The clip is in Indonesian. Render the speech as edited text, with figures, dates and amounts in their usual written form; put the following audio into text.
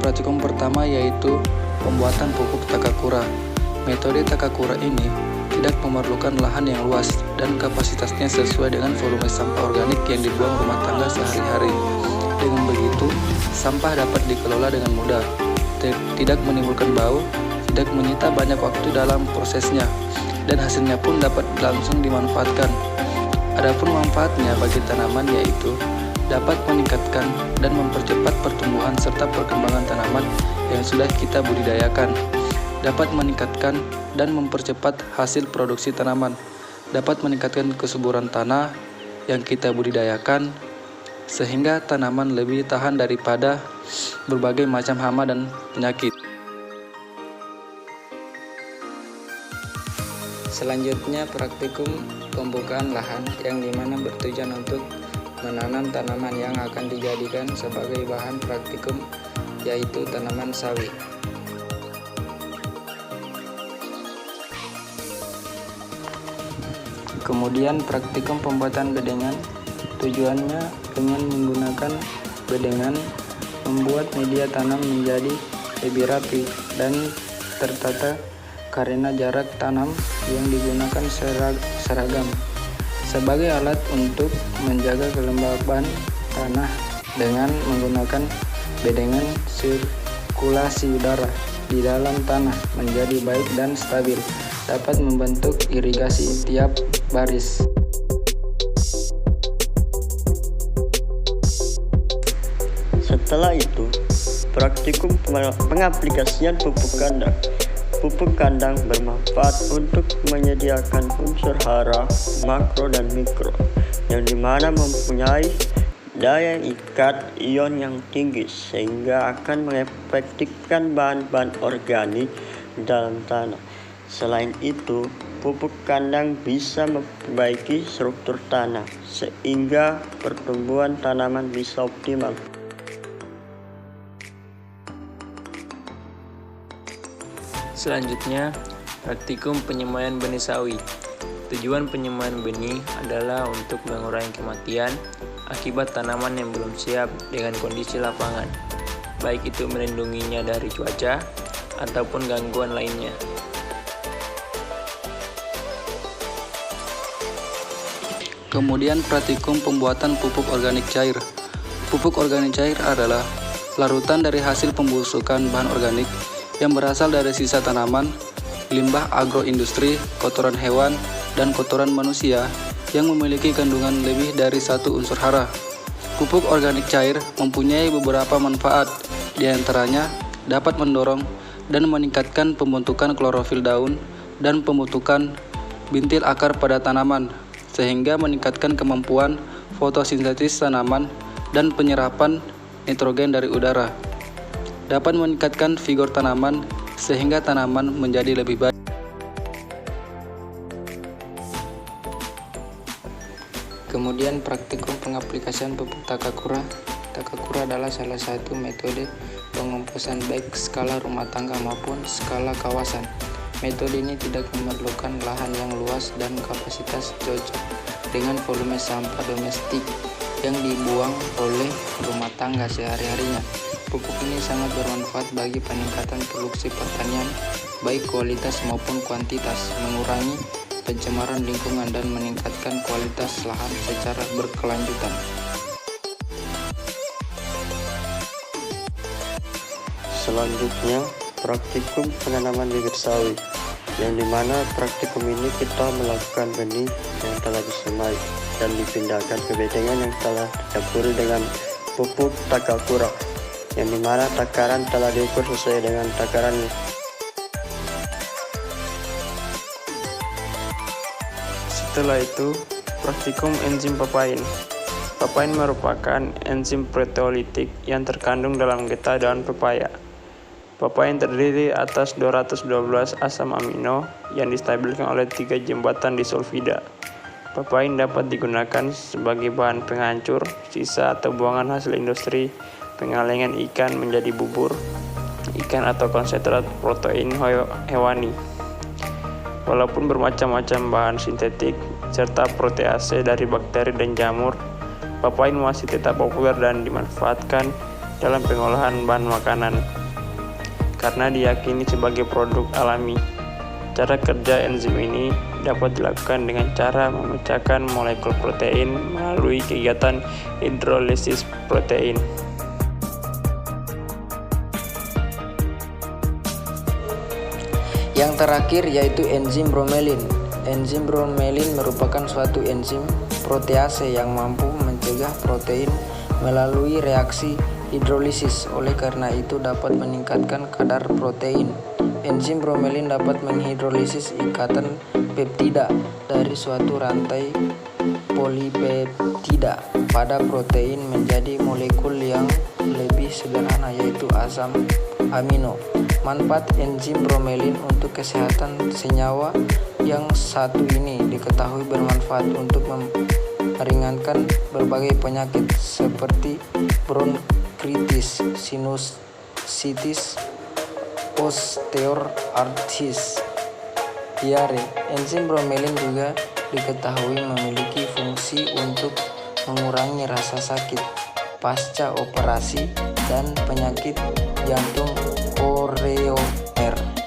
praktikum pertama yaitu pembuatan pupuk Takakura. Metode Takakura ini tidak memerlukan lahan yang luas dan kapasitasnya sesuai dengan volume sampah organik yang dibuang rumah tangga sehari-hari. Dengan begitu, sampah dapat dikelola dengan mudah, tidak menimbulkan bau, tidak menyita banyak waktu dalam prosesnya, dan hasilnya pun dapat langsung dimanfaatkan. Adapun manfaatnya bagi tanaman yaitu dapat meningkatkan dan mempercepat pertumbuhan serta perkembangan tanaman yang sudah kita budidayakan, dapat meningkatkan dan mempercepat hasil produksi tanaman, dapat meningkatkan kesuburan tanah yang kita budidayakan, sehingga tanaman lebih tahan daripada berbagai macam hama dan penyakit. Selanjutnya praktikum pembukaan lahan yang dimana bertujuan untuk menanam tanaman yang akan dijadikan sebagai bahan praktikum, yaitu tanaman sawi. Kemudian praktikum pembuatan bedengan, tujuannya dengan menggunakan bedengan membuat media tanam menjadi lebih rapi dan tertata karena jarak tanam yang digunakan seragam sebagai alat untuk menjaga kelembaban tanah. Dengan menggunakan bedengan, sirkulasi udara di dalam tanah menjadi baik dan stabil, dapat membentuk irigasi tiap baris. Setelah itu, praktikum pengaplikasian pupuk kandang. Pupuk kandang bermanfaat untuk menyediakan unsur hara, makro dan mikro, yang dimana mempunyai daya ikat ion yang tinggi sehingga akan mengefektifkan bahan-bahan organik dalam tanah. Selain itu, pupuk kandang bisa memperbaiki struktur tanah sehingga pertumbuhan tanaman bisa optimal. Selanjutnya, praktikum penyemaian benih sawi. Tujuan penyemaian benih adalah untuk mengurangi kematian akibat tanaman yang belum siap dengan kondisi lapangan, baik itu melindunginya dari cuaca ataupun gangguan lainnya. Kemudian praktikum pembuatan pupuk organik cair. Pupuk organik cair adalah larutan dari hasil pembusukan bahan organik yang berasal dari sisa tanaman, limbah agroindustri, kotoran hewan, dan kotoran manusia yang memiliki kandungan lebih dari satu unsur hara. Pupuk organik cair mempunyai beberapa manfaat, di antaranya dapat mendorong dan meningkatkan pembentukan klorofil daun dan pembentukan bintil akar pada tanaman, sehingga meningkatkan kemampuan fotosintesis tanaman dan penyerapan nitrogen dari udara. Dapat meningkatkan vigor tanaman sehingga tanaman menjadi lebih baik. Kemudian praktikum pengaplikasian pupuk Takakura. Takakura adalah salah satu metode pengomposan baik skala rumah tangga maupun skala kawasan. Metode ini tidak memerlukan lahan yang luas dan kapasitas cocok dengan volume sampah domestik yang dibuang oleh rumah tangga sehari-harinya. Pupuk ini sangat bermanfaat bagi peningkatan produksi pertanian, baik kualitas maupun kuantitas, mengurangi pencemaran lingkungan dan meningkatkan kualitas lahan secara berkelanjutan. Selanjutnya, praktikum penanaman bibit sawi, yang dimana praktikum ini kita melakukan benih yang telah disemai dan dipindahkan ke bedengan yang telah dicampuri dengan pupuk Takakura, yang dimana takaran telah diukur sesuai dengan takaran. Setelah itu, praktikum enzim papain. Papain merupakan enzim proteolitik yang terkandung dalam getah daun pepaya. Papain terdiri atas 212 asam amino yang distabilkan oleh 3 jembatan disulfida. Papain dapat digunakan sebagai bahan penghancur sisa atau buangan hasil industri pengalengan ikan menjadi bubur ikan atau konsentrat protein hewani. Walaupun bermacam-macam bahan sintetik serta protease dari bakteri dan jamur, papain masih tetap populer dan dimanfaatkan dalam pengolahan bahan makanan karena diyakini sebagai produk alami. Cara kerja enzim ini dapat dilakukan dengan cara memecahkan molekul protein melalui kegiatan hidrolisis protein. Yang terakhir yaitu enzim bromelin. Enzim bromelin merupakan suatu enzim protease yang mampu mencegah protein melalui reaksi hidrolisis. Oleh karena itu dapat meningkatkan kadar protein. Enzim bromelin dapat menghidrolisis ikatan peptida dari suatu rantai polipeptida pada protein menjadi molekul yang lebih sederhana yaitu asam amino. Manfaat enzim bromelin untuk kesehatan senyawa yang satu ini diketahui bermanfaat untuk meringankan berbagai penyakit seperti bronkitis, sinusitis, osteoartritis, diare. Enzim bromelin juga diketahui memiliki fungsi untuk mengurangi rasa sakit pasca operasi dan penyakit jantung koroner.